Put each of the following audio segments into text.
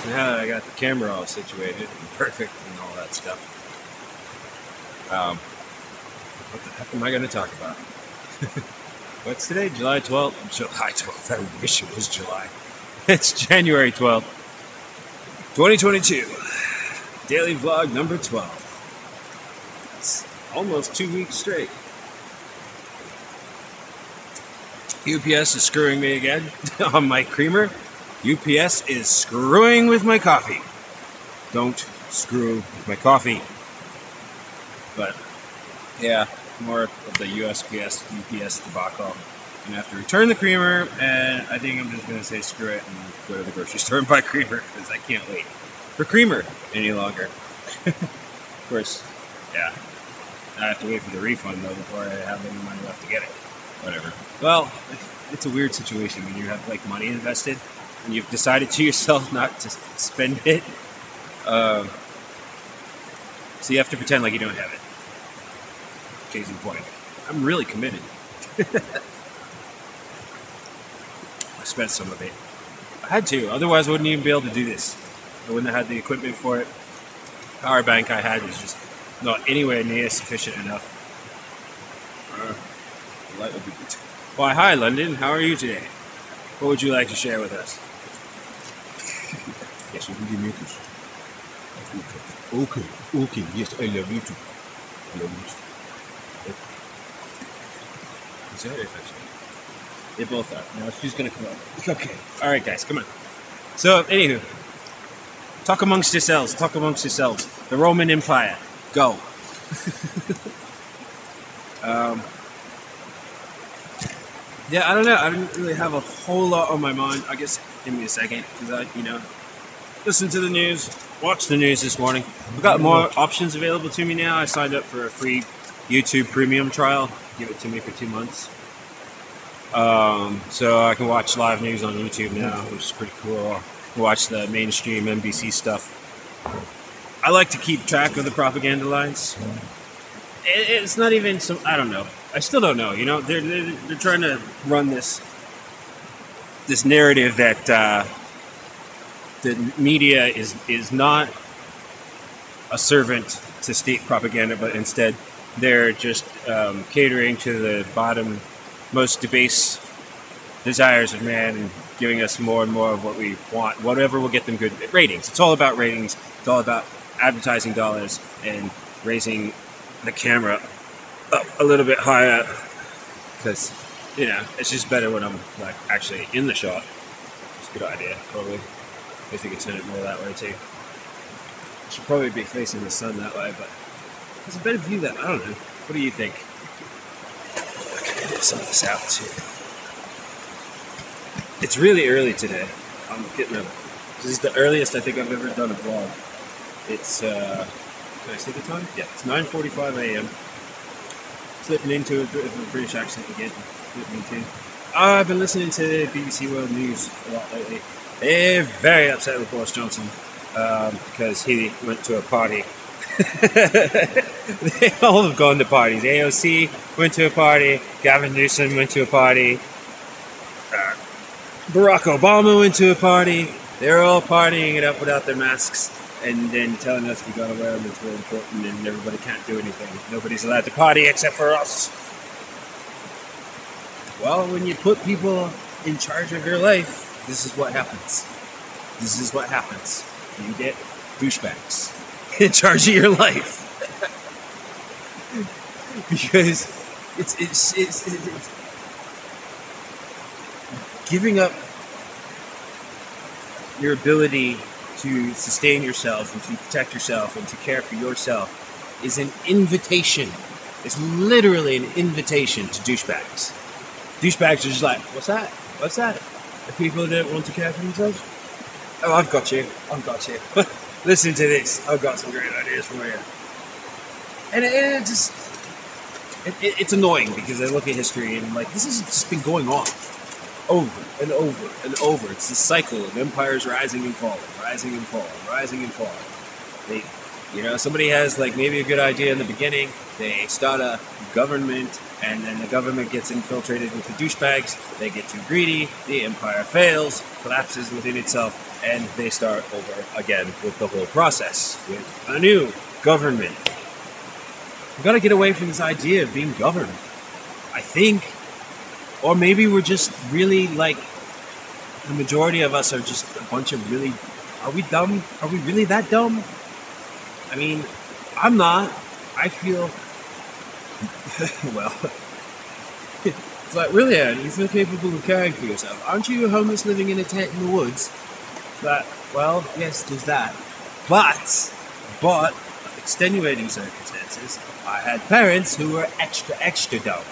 now that I got the camera all situated and perfect and all that stuff, what the heck am I going to talk about? What's today? July 12th? July 12th. I wish it was July. It's January 12th, 2022. Daily vlog number 12. It's almost 2 weeks straight. UPS is screwing me again on my creamer. UPS is screwing with my coffee. Don't screw with my coffee. But yeah, more of the UPS debacle. I'm gonna have to return the creamer, and I think I'm just gonna say screw it and go to the grocery store and buy creamer because I can't wait for creamer any longer. Of course, yeah. I have to wait for the refund though before I have any money left to get it. Whatever. Well, it's a weird situation when you have like money invested and you've decided to yourself not to spend it. So you have to pretend like you don't have it. Case in point, I'm really committed. I spent some of it. I had to, otherwise I wouldn't even be able to do this. I wouldn't have had the equipment for it. Power bank I had was just not anywhere near sufficient enough. The light would be good. Why, hi London, how are you today? What would you like to share with us? Yes, you can give me this. Okay, yes, I love you too. I love you too. Is that it, actually? They both are. Now she's gonna come up. Okay. Alright guys, come on. So, anywho. Talk amongst yourselves. Talk amongst yourselves. The Roman Empire. Go. Yeah, I don't know. I didn't really have a whole lot on my mind. I guess give me a second, because I, listen to the news, watch the news this morning. I've got more options available to me now. I signed up for a free YouTube premium trial. Give it to me for 2 months. So I can watch live news on YouTube now, which is pretty cool. Watch the mainstream NBC stuff. I like to keep track of the propaganda lines. It's not even some. I don't know. I still don't know. They're trying to run this narrative that the media is not a servant to state propaganda, but instead they're just catering to the bottom, most debased desires of man and giving us more and more of what we want, whatever will get them good ratings. It's all about ratings. It's all about advertising dollars and raising the camera up a little bit higher because, it's just better when I'm like actually in the shot. It's a good idea, probably. I think it's turn it more that way too. Should probably be facing the sun that way, but there's a better view that I don't know. What do you think? I can edit some of this out too. It's really early today. This is the earliest I think I've ever done a vlog. It's can I say the time? Yeah, it's 9:45 a.m. Slipping into a bit of a British accent again. I've been listening to BBC World News a lot lately. They're very upset with Boris Johnson because he went to a party. They all have gone to parties. AOC went to a party. Gavin Newsom went to a party. Barack Obama went to a party. They're all partying it up without their masks and then telling us we gotta wear them, it's really important and everybody can't do anything. Nobody's allowed to party except for us. Well, when you put people in charge of your life, this is what happens. This is what happens. You get douchebags in charge of your life. Because it's giving up your ability to sustain yourself and to protect yourself and to care for yourself is an invitation. It's literally an invitation to douchebags. Douchebags are just like, what's that? What's that? The people that want to care for themselves? Oh, I've got you. I've got you. Listen to this. I've got some great ideas for you. And it's annoying because I look at history and like, this has just been going on over and over and over. It's this cycle of empires rising and falling, rising and falling, rising and falling. Somebody has like maybe a good idea in the beginning. They start a government, and then the government gets infiltrated into douchebags. They get too greedy. The empire fails, collapses within itself, and they start over again with the whole process with a new government. We've got to get away from this idea of being governed, I think. Or maybe we're just really like, the majority of us are just a bunch of really, are we dumb? Are we really that dumb? I mean, I'm not. I feel, well, it's like, really, Aaron, you feel capable of caring for yourself. Aren't you homeless living in a tent in the woods? But, well, yes, there's that. But, extenuating circumstances, I had parents who were extra dumb.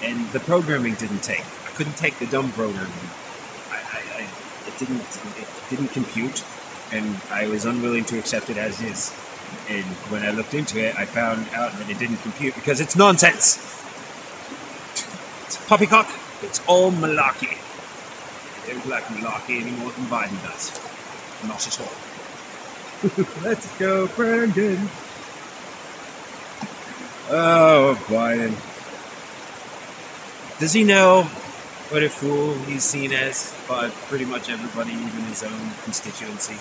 And the programming didn't take. I couldn't take the dumb programming. It didn't compute, and I was unwilling to accept it as is. And when I looked into it, I found out that it didn't compute because it's nonsense. It's poppycock. It's all malarkey. They don't like malarkey any more than Biden does. Not at all. Let's go, Brandon. Oh, Biden. Does he know what a fool he's seen as by pretty much everybody, even his own constituency?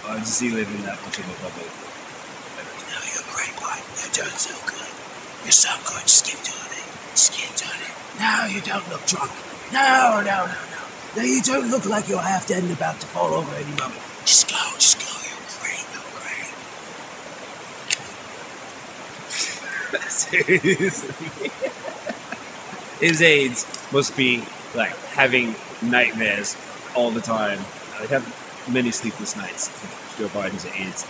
Or does he live in that much of a bubble? No, you're great, Biden. You're doing so good. You're so good. Just keep doing it. Just keep doing it. No, you don't look drunk. No. No, you don't look like you're half dead and about to fall over any moment. Just go. You're great. Seriously. His aides must be like having nightmares all the time. I have many sleepless nights with Joe Biden's aides.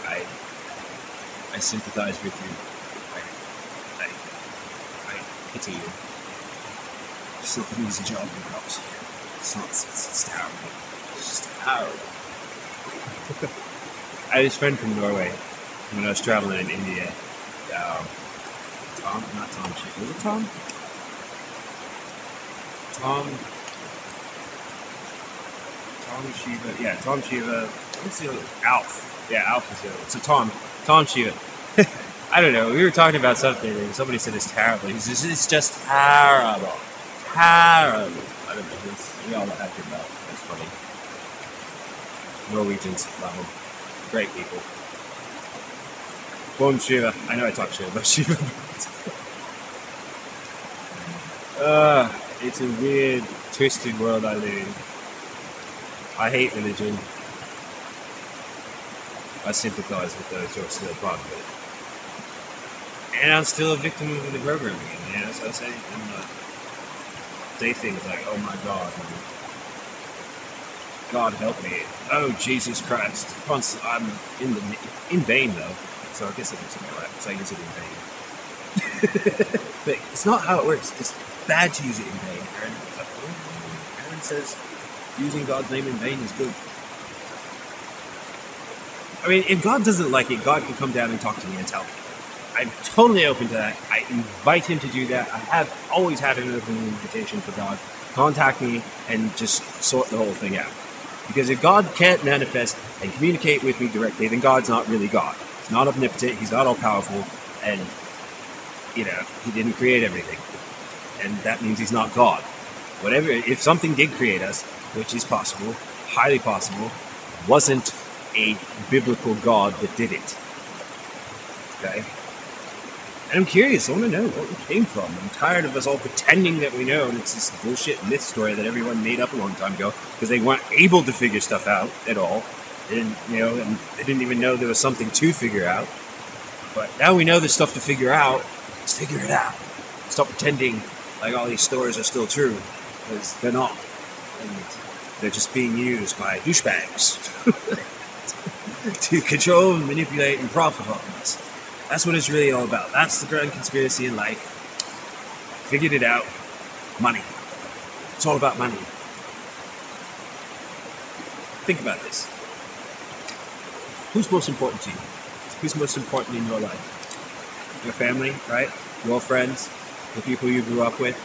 I sympathize with you. I pity you. Just look at an easy job in cops. It's terrible. It's just terrible. I had this friend from Norway when I was traveling in India. Not Tom Shiva. Was it Tom? Tom Shiva. Yeah, Tom Shiva. What's the other? Alf. Yeah, Alf is the other one. So Tom Shiva. I don't know. We were talking about something and somebody said it's terrible. It's just terrible. Terrible. I don't know. We all have to know. That's funny. Norwegians love them. Great people. Boom Shiva. I know I talk shit about Shiva. It's a weird, twisted world I live in. I hate religion. I sympathize with those who are still part of it. And I'm still a victim of the programming. You know, so I say, say things like, oh my God, God help me. Oh, Jesus Christ. I'm in vain, though. So I guess it looks like that. So I use it in vain. But it's not how it works. It's bad to use it in vain. Aaron says using God's name in vain is good. I mean, if God doesn't like it, God can come down and talk to me and tell me. I'm totally open to that. I invite him to do that. I have always had an open invitation for God. Contact me and just sort the whole thing out. Because if God can't manifest and communicate with me directly, then God's not really God. He's not omnipotent. He's not all-powerful. And, you know, he didn't create everything. And that means he's not God. Whatever, if something did create us, which is possible, highly possible, wasn't a biblical God that did it. Okay? And I'm curious, I want to know where it came from. I'm tired of us all pretending that we know, and it's this bullshit myth story that everyone made up a long time ago, because they weren't able to figure stuff out at all. They didn't, and they didn't even know there was something to figure out. But now we know there's stuff to figure out. Let's figure it out. Stop pretending like all these stories are still true, because they're not. And they're just being used by douchebags to control and manipulate and profit off of us. That's what it's really all about. That's the grand conspiracy in life. Figured it out. Money. It's all about money. Think about this. Who's most important to you? Who's most important in your life? Your family, right? Your friends, the people you grew up with.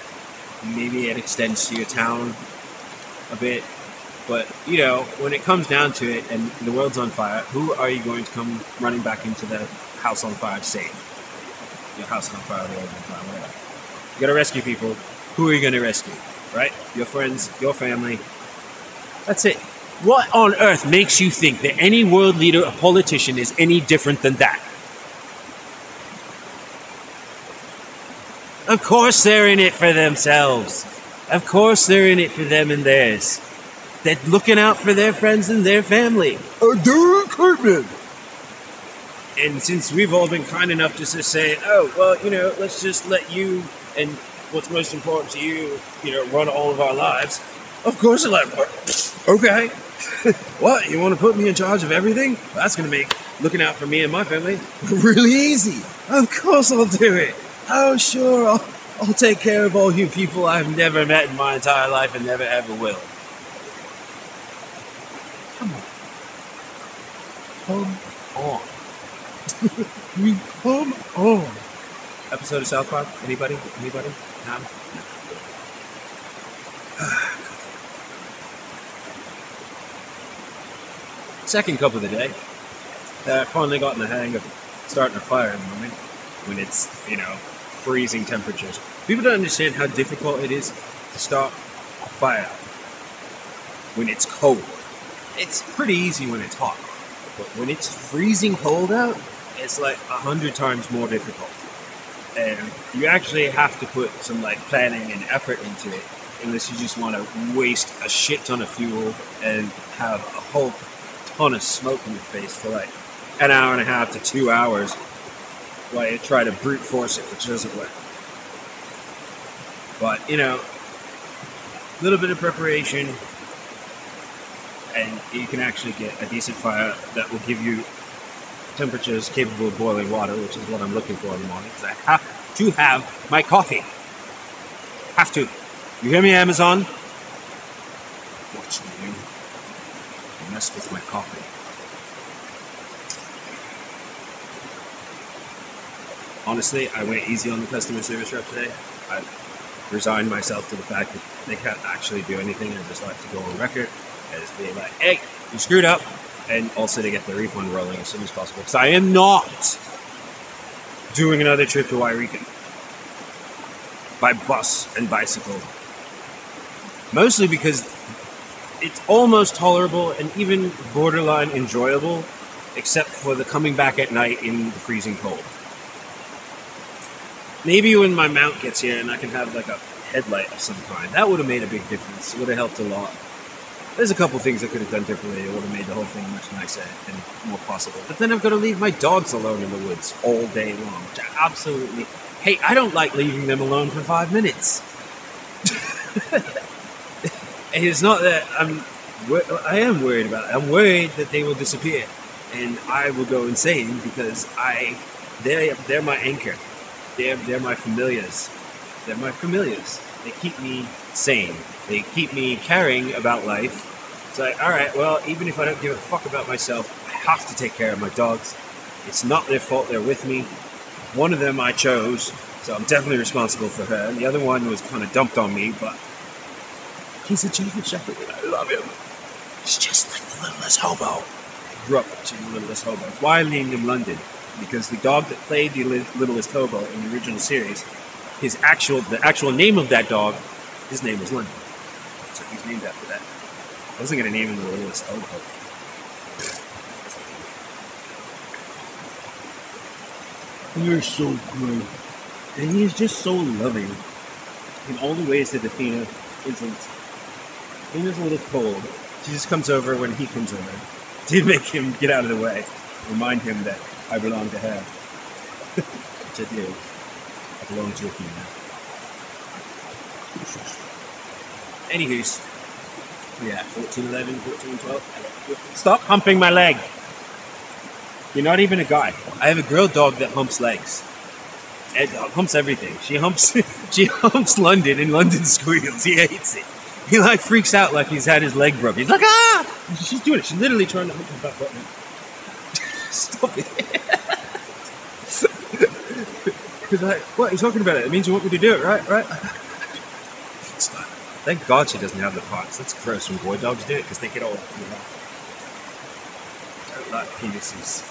Maybe it extends to your town a bit. But, when it comes down to it and the world's on fire, who are you going to come running back into the house on fire to save? Your house on fire, the world on fire, whatever. You gotta rescue people. Who are you gonna rescue? Right? Your friends, your family. That's it. What on earth makes you think that any world leader or politician is any different than that? Of course they're in it for themselves. Of course they're in it for them and theirs. They're looking out for their friends and their family. And since we've all been kind enough just to say, oh, well, let's just let you and what's most important to you, run all of our lives. Of course I'll let it. Okay. What, you want to put me in charge of everything? That's going to make looking out for me and my family really easy. Of course I'll do it. Oh, sure, I'll take care of all you people I've never met in my entire life and never ever will. Come on. Come on. Episode of South Park? Anybody? No? Second cup of the day. I finally got in the hang of starting a fire in the morning when it's, freezing temperatures. People don't understand how difficult it is to start a fire when it's cold. It's pretty easy when it's hot, but when it's freezing cold out, it's like 100 times more difficult. And you actually have to put some planning and effort into it, unless you just want to waste a shit ton of fuel and have a whole ton of smoke in your face for an hour and a half to 2 hours while you try to brute force it, which doesn't work. But, a little bit of preparation, and you can actually get a decent fire that will give you temperatures capable of boiling water, which is what I'm looking for in the morning, because I have to have my coffee. Have to. You hear me, Amazon? Watching you mess with my coffee. Honestly, I went easy on the customer service rep today. I've resigned myself to the fact that they can't actually do anything. I just like to go on record as being like, hey, you screwed up, and also to get the refund rolling as soon as possible. Because I am not doing another trip to Wairika by bus and bicycle. Mostly because it's almost tolerable and even borderline enjoyable, except for the coming back at night in the freezing cold. Maybe when my mount gets here and I can have a headlight of some kind, that would have made a big difference. It would have helped a lot. There's a couple things I could have done differently. It would have made the whole thing much nicer and more possible. But then I've got to leave my dogs alone in the woods all day long, which I absolutely hate. I don't like leaving them alone for 5 minutes. And it's not that I am worried about it. I'm worried that they will disappear and I will go insane because they're my anchor. They're my familiars. They're my familiars. They keep me sane. They keep me caring about life. It's like, all right, well, even if I don't give a fuck about myself, I have to take care of my dogs. It's not their fault they're with me. One of them I chose, so I'm definitely responsible for her. And the other one was kind of dumped on me, but he's a German Shepherd and I love him. He's just like the Littlest Hobo. I grew up watching the Littlest Hobo. That's why I named him London. Because the dog that played the Littlest Hobo in the original series, the actual name of that dog, his name was London. So he's named after that. I wasn't going to name him the Littlest Hobo. You're so good. And he's just so loving in all the ways that Athena isn't. Athena's a little cold. She just comes over when he comes over to make him get out of the way. Remind him that I belong to her. Which I do. I belong to Athena. Anywho's, yeah, 14, 11, 14, 12. Stop humping my leg. You're not even a guy. I have a girl dog that humps legs. It humps everything. She humps London, and London squeals. He hates it. He freaks out like he's had his leg broken. He's like, ah! She's doing it. She's literally trying to hump his butt button. Stop it. He's like, what? You're talking about it. It means you want me to do it, right? Stop. Thank God she doesn't have the parts. That's gross when boy dogs do it because they get all I don't like penises.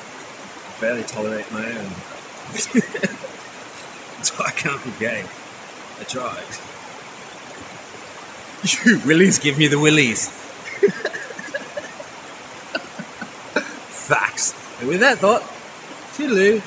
I barely tolerate my own. So I can't be gay. I tried. You willies, give me the willies. facts. And with that thought, toodaloo.